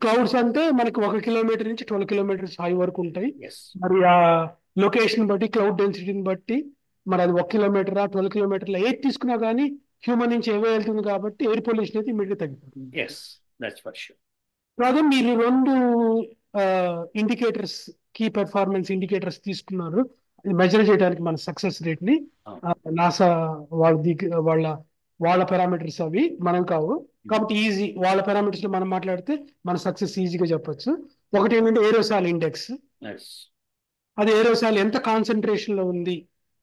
క్లౌడ్స్ అంటే మనకి 1 కిలోమీటర్ నుంచి 12 కిలోమీటర్స్ హై వరకు ఉంటాయి. మరి ఆ లొకేషన్ బట్టి, క్లౌడ్ డెన్సిటీని బట్టి మరి అది 1 కిలోమీటరా 12 కిలోమీటర్ల ఏది తీసుకున్నా కానీ హ్యూమన్ నుంచి ఏవో వెళ్తుంది కాబట్టి ఎయిర్ పొల్యూషన్ అయితే ఇమీడియట్ తగ్గిపోతుంది. కాదు, మీరు 2 ఇండికేటర్స్, కీ పెర్ఫార్మెన్స్ ఇండికేటర్స్ తీసుకున్నారు మెజర్ చేయడానికి మన సక్సెస్ రేట్ ని. నాసా వాళ్ళ పారామీటర్స్ అవి మనం కావు కాబట్టి ఈజీ. వాళ్ళ పారామీటర్స్ లో మనం మాట్లాడితే మన సక్సెస్ ఈజీగా చెప్పొచ్చు. ఒకటి ఏంటంటే ఏరోసాల్ ఇండెక్స్, అది ఏరోసాల్ ఎంత కాన్సన్ట్రేషన్ లో ఉంది,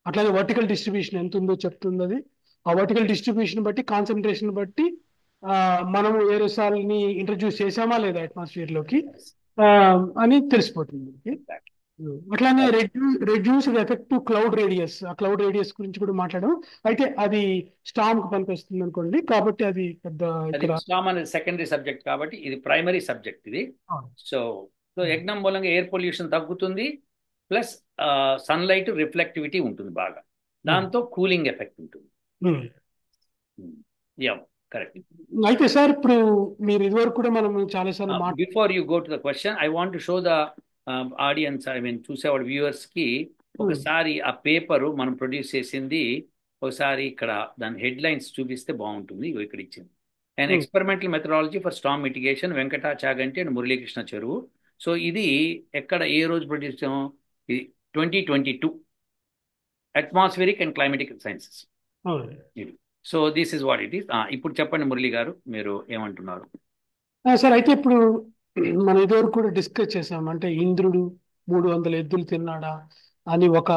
అట్లాగే వర్టికల్ డిస్ట్రిబ్యూషన్ ఎంత ఉందో చెప్తుంది. అది ఆ వర్టికల్ డిస్ట్రిబ్యూషన్ బట్టి, కాన్సన్ట్రేషన్ బట్టి మనము ఏరోసాల్ ని ఇంట్రడ్యూస్ చేసామా లేదా అట్మాస్ఫియర్ లోకి అని తెలిసిపోతుంది. అట్లానే రెడ్యూస్డ్ ఎఫెక్టివ్ క్లౌడ్ రేడియస్, ఆ క్లౌడ్ రేడియస్ గురించి కూడా మాట్లాడడం. అయితే అది స్టామ్ కి పనికి వస్తుంది అనుకోండి, కాబట్టి అది పెద్ద స్టామ్ అనేది సెకండరీ సబ్జెక్ట్ కాబట్టి ఇది ప్రైమరీ సబ్జెక్ట్ ఇది. సో యజ్ఞం మూలంగా ఎయిర్ పొల్యూషన్ తగ్గుతుంది, ప్లస్ సన్లైట్ రిఫ్లెక్టివిటీ ఉంటుంది బాగా, దాంతో కూలింగ్ ఎఫెక్ట్ ఉంటుంది. కరెక్ట్. అయితే సార్ ఇప్పుడు మీరు ఇదివరకు కూడా మనం చాలాసార్లు before you go to the question, I want to show the audience, I mean చూసేవాళ్ళ వ్యూవర్స్ కి ఒకసారి ఆ పేపరు మనం ప్రొడ్యూస్ చేసింది ఒకసారి ఇక్కడ దాని హెడ్ లైన్స్ చూపిస్తే బాగుంటుంది. ఇక్కడ ఇచ్చింది and experimental methodology for storm mitigation Venkata Chaganti and Muralikrishna చెరువు. సో ఇది ఎక్కడ ఏ రోజు ప్రొడ్యూస్ చేసాము? ఇది 2022 అట్మాస్ఫిరిక్ అండ్ క్లైమేటిక్ సైన్సెస్. ఇది so this is what it is. ఇప్పుడు చెప్పండి మురళి గారు, మీరు ఏమంటున్నారు? సార్ అయితే ఇప్పుడు మనం ఇదివరకు కూడా డిస్కస్ చేసాం, అంటే ఇంద్రుడు 300 ఎద్దులు తిన్నాడా అని ఒక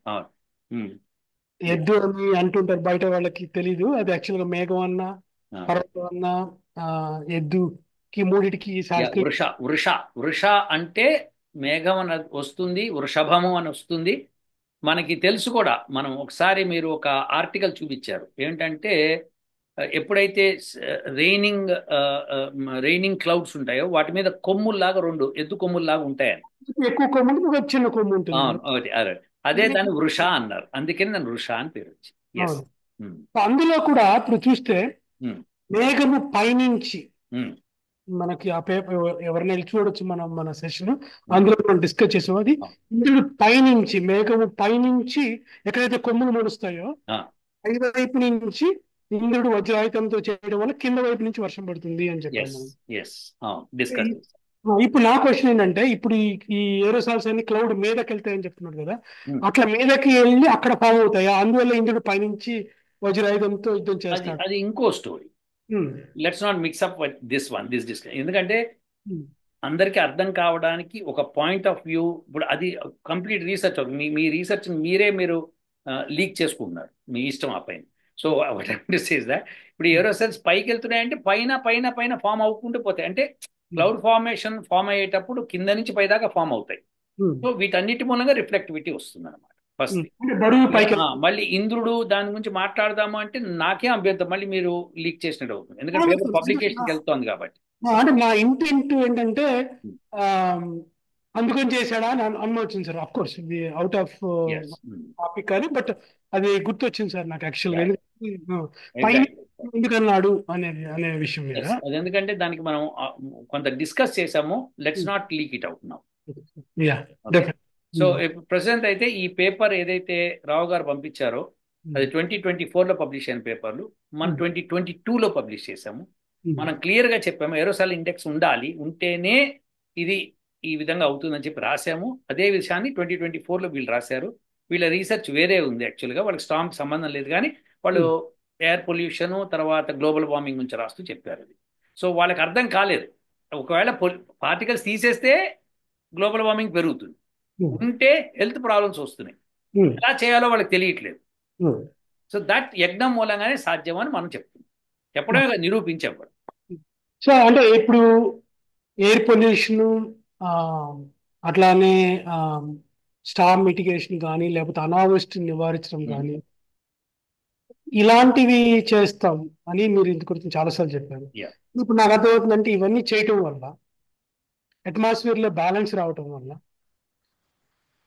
అవును. ఎద్దు అని అంటుంటారు, బయట వాళ్ళకి తెలీదు అది యాక్చువల్ గా మేఘం అన్న పర్వతం అన్న ఎద్దుకి మూడిటికి వృష అంటే మేఘం అని వస్తుంది, వృషభము అని వస్తుంది. మనకి తెలుసు కూడా, మనం ఒకసారి మీరు ఒక ఆర్టికల్ చూపించారు ఏంటంటే ఎప్పుడైతే రైనింగ్ క్లౌడ్స్ ఉంటాయో వాటి మీద కొమ్ముల్లాగా 2 ఎద్దు కొమ్ముల్లాగా ఉంటాయని. ఎక్కువ కొమ్ము చిన్న కొమ్ము ఉంటుంది, అదే దాన్ని వృష అన్నారు, అందుకని దాని వృష అని పేరు వచ్చింది. అందులో కూడా ఇప్పుడు చూస్తే మేఘము పైనుంచి మనకి ఆ పేపర్ ఎవరైనా చూడొచ్చు, మన సెషన్ అందులో మనం డిస్కస్ చేసాం. అది ఇంద్రుడు పైనుంచి, మేఘము పైనుంచి ఎక్కడైతే కొమ్ములు మొలుస్తాయో పై వైపు నుంచి ఇంద్రుడు వజ్రాయుధంతో చేయడం వల్ల కింద వైపు నుంచి వర్షం పడుతుంది అని చెప్పాను. ఇప్పుడు నా క్వశ్చన్ ఏంటంటే, ఇప్పుడు ఈ ఏరోసాల్స్ అన్ని క్లౌడ్ మీదకి వెళ్తాయని చెప్తున్నాడు కదా, అట్లా మీదకి వెళ్ళి అక్కడ ఫామ్ అవుతాయా? అందువల్ల ఇంద్రుడు పైనుంచి వజ్రాయుధంతో యుద్ధం చేస్తాడు. అది ఇంకో story. Let's not mix up with this discussion. ఎందుకంటే అందరికీ అర్థం కావడానికి ఒక పాయింట్ ఆఫ్ వ్యూ. ఇప్పుడు అది కంప్లీట్ రీసెర్చ్, మీ రీసెర్చ్ మీరు లీక్ చేసుకుంటున్నారు, మీ ఇష్టం ఆ పైన. సో ఇప్పుడు ఏరోసెల్స్ పైకి వెళ్తున్నాయంటే పైన పైన పైన ఫామ్ అవ్వకుంటూ పోతాయి. అంటే క్లౌడ్ ఫామ్ అయ్యేటప్పుడు కింద నుంచి పై దాకా ఫామ్ అవుతాయి. సో వీటన్నిటి మూలంగా రిఫ్లెక్టివిటీ వస్తుంది అనమాట. ఫస్ట్ మళ్ళీ ఇంద్రుడు దాని గురించి మాట్లాడదాము అంటే నాకేం అభ్యంతరం, మళ్ళీ మీరు లీక్ చేసినట్టు అవుతుంది, ఎందుకంటే పేపర్ పబ్లికేషన్కి వెళ్తోంది కాబట్టి. అంటే నా ఇంటెంట్ ఏంటంటే అందుకని చేశాడా అని అనుకోవచ్చింది సార్. అఫ్ కోర్స్ ఇది అవుట్ ఆఫ్ టాపిక్ అని, బట్ అది గుర్తొచ్చింది సార్ నాకు యాక్చువల్గా, ఎందుకన్నాడు అనే విషయం మీద. అది ఎందుకంటే దానికి మనం కొంత డిస్కస్ చేసాము. Let's not leak it out now. So present అయితే ఈ పేపర్ ఏదైతే రావు గారు పంపించారో అది 2024లో పబ్లిష్ అయిన పేపర్లు, మనం 2022లో పబ్లిష్ చేసాము. మనం క్లియర్ గా చెప్పాము ఏరోసాల్ ఇండెక్స్ ఉండాలి, ఉంటేనే ఇది ఈ విధంగా అవుతుందని చెప్పి రాసాము. అదే విషయాన్ని 2024లో వీళ్ళు రాశారు. వీళ్ళ రీసెర్చ్ వేరే ఉంది యాక్చువల్గా, వాళ్ళకి స్టాంప్ సంబంధం లేదు, కానీ వాళ్ళు ఎయిర్ పొల్యూషన్ తర్వాత గ్లోబల్ వార్మింగ్ నుంచి రాస్తూ చెప్పారు అది. సో వాళ్ళకి అర్థం కాలేదు, ఒకవేళ పార్టికల్స్ తీసేస్తే గ్లోబల్ వార్మింగ్ పెరుగుతుంది, ఉంటే హెల్త్ ప్రాబ్లమ్స్ వస్తున్నాయి, ఎలా చేయాలో వాళ్ళకి తెలియట్లేదు. సో దట్ యజ్ఞం మూలంగానే సాధ్యమని మనం చెప్పడమే నిరూపించాం. సో అంటే ఇప్పుడు ఎయిర్ పొల్యూషన్ అట్లానే స్టార్మ్ మిటిగేషన్ కానీ లేకపోతే అనావృష్టిని నివారించడం కానీ ఇలాంటివి చేస్తాం అని మీరు ఇంత గురించి చాలాసార్లు చెప్పారు. ఇప్పుడు నాకు అర్థమవుతుందంటే ఇవన్నీ చేయటం వల్ల అట్మాస్ఫియర్ లో బ్యాలెన్స్ రావటం వల్ల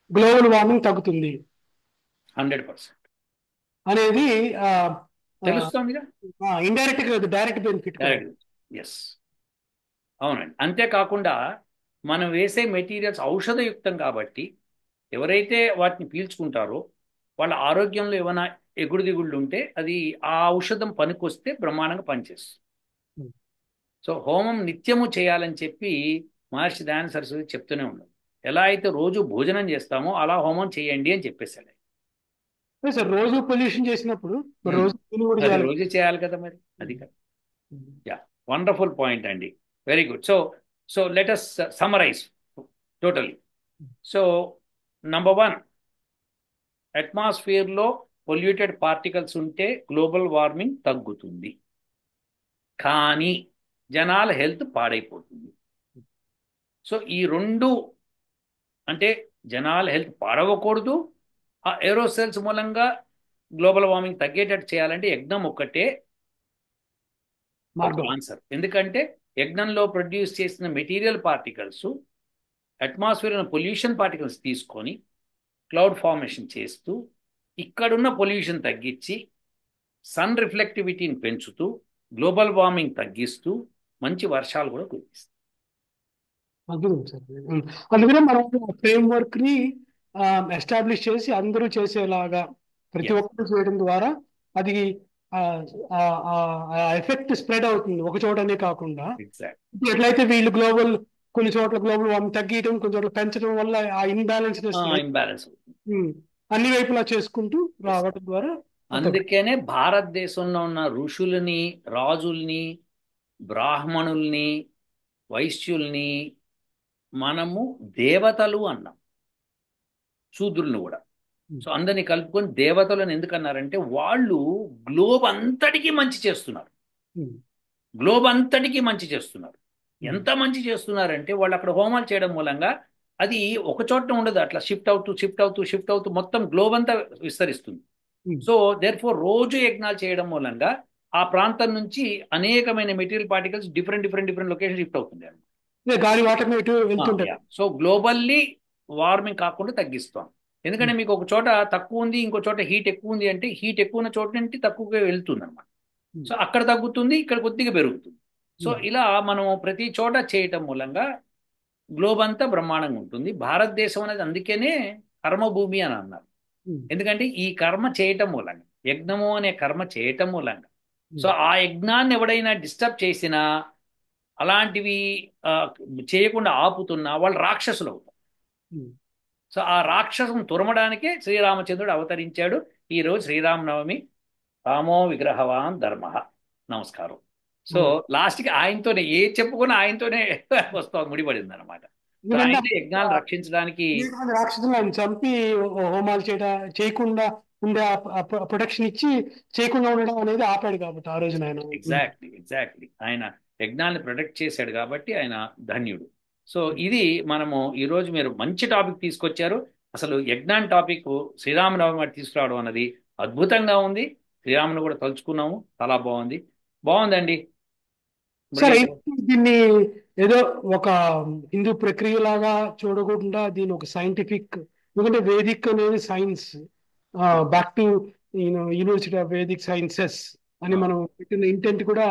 గ్లోబల్ వార్మింగ్ తగ్గుతుంది 100% అనేది తెలుస్తుంది. ఇండైరెక్ట్ గా డైరెక్ట్ బెనిఫిట్. అవునండి. అంతేకాకుండా మనం వేసే మెటీరియల్స్ ఔషధయుక్తం కాబట్టి ఎవరైతే వాటిని పీల్చుకుంటారో వాళ్ళ ఆరోగ్యంలో ఏమైనా ఎగుడు దిగుళ్ళు ఉంటే అది ఆ ఔషధం పనికొస్తే బ్రహ్మాండంగా పనిచేస్తుంది. సో హోమం నిత్యము చేయాలని చెప్పి మహర్షి దయానంద సరస్వతి చెప్తూనే ఉన్నారు. ఎలా అయితే రోజు భోజనం చేస్తామో అలా హోమం చేయండి అని చెప్పేసాడు. సార్ రోజు పొల్యూషన్ చేసినప్పుడు రోజు చేయాలి కదా మరి, అది కదా. వండర్ఫుల్ పాయింట్ అండి, very good. So let us summarize totally. So number 1, అట్మాస్ఫియర్లో పొల్యూటెడ్ పార్టికల్స్ ఉంటే గ్లోబల్ వార్మింగ్ తగ్గుతుంది, కానీ జనాల హెల్త్ పాడైపోతుంది. సో ఈ రెండు, అంటే జనాల హెల్త్ పాడవకూడదు, ఆ ఏరోసెల్స్ మూలంగా గ్లోబల్ వార్మింగ్ తగ్గేటట్టు చేయాలంటే యజ్ఞం ఒక్కటే ఆన్సర్. ఎందుకంటే యజ్ఞంలో ప్రొడ్యూస్ చేసిన material particles atmosphere pollution particles తీసుకొని క్లౌడ్ ఫార్మేషన్ చేస్తూ ఇక్కడున్న పొల్యూషన్ తగ్గించి సన్ రిఫ్లెక్టివిటీని పెంచుతూ గ్లోబల్ వార్మింగ్ తగ్గిస్తూ మంచి వర్షాలు కూడా కురిపిస్తాయి. అందుకనే మనం ఫ్రేమ్ వర్క్ ని ఎస్టాబ్లిష్ చేసి అందరూ చేసేలాగా ప్రతి ఒక్కరు చేయడం ద్వారా అది ఎఫెక్ట్ స్ప్రెడ్ అవుతుంది ఒక చోటనే కాకుండా. ఎగ్జాక్ట్ ఇప్పుడు ఎట్లయితే వీళ్ళు గ్లోబల్, కొన్ని చోట్ల గ్లోబల్ వార్మింగ్ తగ్గించడం, కొన్ని చోట్ల పెంచడం వల్ల ఆ ఇన్బ్యాలెన్స్నెస్ ఇంబ్యాలెన్స్. అన్ని వైపులా చేసుకుంటూ రావడం ద్వారా అందుకనే భారతదేశంలో ఉన్న ఋషుల్ని, రాజుల్ని, బ్రాహ్మణుల్ని, వైశ్యుల్ని మనము దేవతలు అన్నాం, శూద్రుల్ని కూడా. సో అందరినీ కలుపుకొని దేవతలను ఎందుకన్నారంటే వాళ్ళు గ్లోబ్ అంతటికీ మంచి చేస్తున్నారు. గ్లోబ్ అంతటికీ మంచి చేస్తున్నారు. ఎంత మంచి చేస్తున్నారంటే వాళ్ళు అక్కడ హోమాలు చేయడం మూలంగా అది ఒక చోట ఉండదు, అట్లా షిఫ్ట్ అవుతూ మొత్తం గ్లోబ్ అంతా విస్తరిస్తుంది. సో దేర్ ఫోర్ రోజు యజ్ఞాలు చేయడం మూలంగా ఆ ప్రాంతం నుంచి అనేకమైన material particles different location shift అవుతుంది అన్నమాట. గాలి వాటర్ వెళ్తుంటాయి. సో గ్లోబల్లీ వార్మింగ్ కాకుండా తగ్గిస్తాం. ఎందుకంటే మీకు ఒక చోట తక్కువ ఉంది, ఇంకో చోట హీట్ ఎక్కువ ఉంది అంటే హీట్ ఎక్కువ ఉన్న చోట నుండి తక్కువగా వెళ్తుంది అనమాట. సో అక్కడ తగ్గుతుంది, ఇక్కడ కొద్దిగా పెరుగుతుంది. సో ఇలా మనం ప్రతి చోట చేయటం మూలంగా గ్లోబ్ అంతా బ్రహ్మాండంగా ఉంటుంది. భారతదేశం అనేది అందుకనే కర్మభూమి అని అన్నారు. ఎందుకంటే ఈ కర్మ చేయటం మూలంగా, యజ్ఞము అనే కర్మ చేయటం మూలంగా, సో ఆ యజ్ఞాన్ని ఎవడైనా డిస్టర్బ్ చేసినా, అలాంటివి చేయకుండా ఆపుతున్నా వాళ్ళు రాక్షసులు అవుతారు. సో ఆ రాక్షసం తురమడానికే శ్రీరామచంద్రుడు అవతరించాడు. ఈరోజు శ్రీరామనవమి. రామో విగ్రహవాన్ ధర్మ. నమస్కారం. సో లాస్ట్కి ఆయనతోనే ఏ చెప్పుకున్నా ఆయనతోనే వస్తాం, ముడిపడింది అనమాట. యజ్ఞాలు రక్షించడానికి రాక్షసులను ఆయన చంపి హోమాలు చేయకుండా ఉండే ప్రొటెక్షన్ ఇచ్చి చేయకుండా ఉండడం అనేది ఆపాడు కాబట్టి ఆ రోజున ఆయన. ఎగ్జాక్ట్లీ ఆయన యజ్ఞాన్ని ప్రొటెక్ట్ చేశాడు కాబట్టి ఆయన ధన్యుడు. సో ఇది మనము ఈరోజు మీరు మంచి టాపిక్ తీసుకొచ్చారు. అసలు యజ్ఞాన్ టాపిక్ శ్రీరామనవమి తీసుకురావడం అన్నది అద్భుతంగా ఉంది. శ్రీరాముని కూడా తలుచుకున్నాము, చాలా బాగుందండి. సరే, దీన్ని ఏదో ఒక హిందూ ప్రక్రియలాగా చూడకుండా దీని ఒక సైంటిఫిక్, ఎందుకంటే వేదిక్ అనేది science, back to university of Vedic sciences అని మనం పెట్టిన ఇంటెంట్ కూడా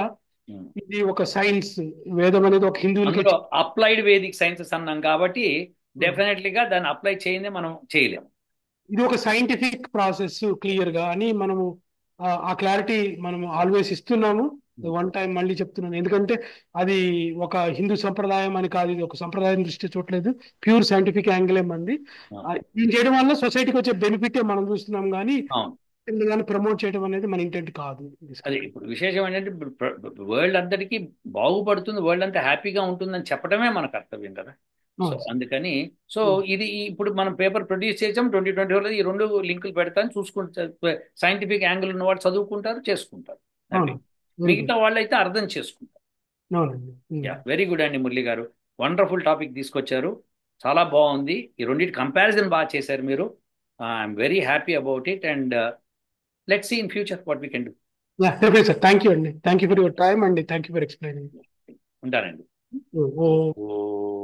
ఇది ఒక సైన్స్. వేదం అనేది ఒక హిందువులకి అప్లైడ్ వేదిక్ సైన్సెస్ అన్నాం కాబట్టి డెఫినెట్లీగా దాన్ని అప్లై చేయండి మనం చేయలేము. ఇది ఒక సైంటిఫిక్ ప్రాసెస్ క్లియర్ గా అని మనము ఆ క్లారిటీ మనం ఆల్వేస్ ఇస్తున్నాము. వన్ టైం మళ్ళీ చెప్తున్నాను, ఎందుకంటే అది ఒక హిందూ సంప్రదాయం అని కాదు, ఇది ఒక సంప్రదాయం దృష్టి చూడలేదు, ప్యూర్ సైంటిఫిక్ యాంగిల్ ఏమంది. దీన్ని చేయడం వల్ల సొసైటీకి వచ్చే బెనిఫిట్ మనం చూస్తున్నాం, కానీ ప్రమోట్ చేయడం అనేది మన ఇంటెంట్ కాదు. అది ఇప్పుడు విశేషం ఏంటంటే వరల్డ్ అంతటికి బాగుపడుతుంది, వరల్డ్ అంతా హ్యాపీగా ఉంటుందని చెప్పడమే మన కర్తవ్యం కదా. సో అందుకని ఇది ఇప్పుడు మనం పేపర్ ప్రొడ్యూస్ చేసాం 2024 ఈ 2 లింకులు పెడతాను, చూసుకుంటారు. సైంటిఫిక్ యాంగిల్ ఉన్న వాళ్ళు చదువుకుంటారు, చేసుకుంటారు. మిగతా వాళ్ళు అయితే అర్థం చేసుకుంటారు. వెరీ గుడ్ అండి మురళి గారు, వండర్ఫుల్ టాపిక్ తీసుకొచ్చారు, చాలా బాగుంది. ఈ రెండింటి కంపారిజన్ బాగా చేశారు మీరు. I'm very happy about it and let's see in future what we can do. Thank you అండి, thank you for your time అండి, థ్యాంక్ యూ ఫర్ ఎక్స్ప్లెయినింగ్. ఉంటానండి.